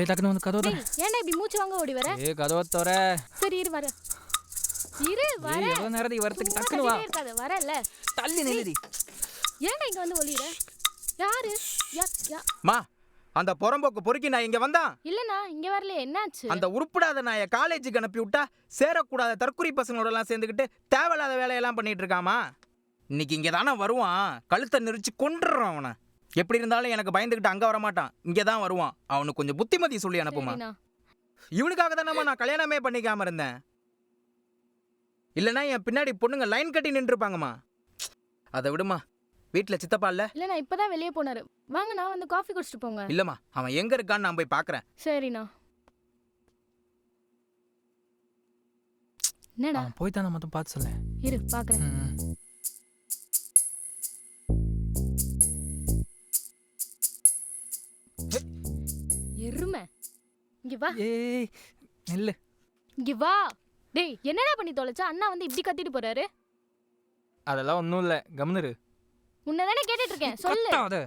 ஏய் டக்குனு வந்து கதவு டேய் ஏன்டா இப்படி மூச்சு வாங்க ஓடி வர? ஏய் கதவை தோற. சரி இரு வர. இரு வர. ஏய் எவ்வளவு நேரத்துக்கு வரதுக்கு டக்குனு வா. இருக்காத வரல. தள்ளி நில்லுடி. ஏன்டா இங்க வந்து ஒளியற? யாரு? யா மா அந்த புறம்போக்கு பொறுக்கி நான் இங்க வந்தான். இல்லண்ணா இங்க வரல என்னாச்சு? அந்த உருப்படாத நாயை காலேஜுக்கு அனுப்பி விட்டா சேரக்கூடாத தற்குறி பசங்களோட எல்லாம் சேர்ந்துக்கிட்டு தேவையில்லாத வேலையெல்லாம் பண்ணிட்டு இருக்காமா. இன்னைக்கு இங்க தானே வருவான். கழுத்தை நெரிச்சு கொன்றுறான் அவனை. எப்படி இருந்தாலும் எனக்கு பயந்துக்கிட்டு அங்க வர மாட்டான், இங்க தான் வருவான். அவனுக்கு கொஞ்சம் புத்திமதி சொல்லி அனுப்புமா. இவனுக்காக தானம்மா நான் கல்யாணமே பண்ணிக்காம இருந்தேன். இல்லைன்னா என் பின்னாடி பொண்ணுங்க லைன் கட்டி நின்று இருப்பாங்கம்மா. அதை விடுமா. வீட்டுல சித்தப்பா இல்ல? இல்ல நான் இப்பதான் வெளியே போனாரு. வாங்க நான் வந்து காஃபி குடிச்சிட்டு போங்க. இல்லம்மா அவன் எங்க இருக்கான்னு நான் போய் பாக்குறேன். சரிண்ணா. என்னடா போய் தானே மட்டும் பார்த்து சொல்ல. இரு பாக்குறேன். எருமை இங்க வா. ஏய் நில்லு. இங்க வா. டேய் என்னடா பண்ணி தொலைச்சா? அண்ணா வந்து இப்படி கத்திட்டு போறாரு. அதெல்லாம் ஒன்றும் இல்லை, கம்னரு. உன்னை தானே கேட்டுட்டு இருக்கேன், சொல்லு.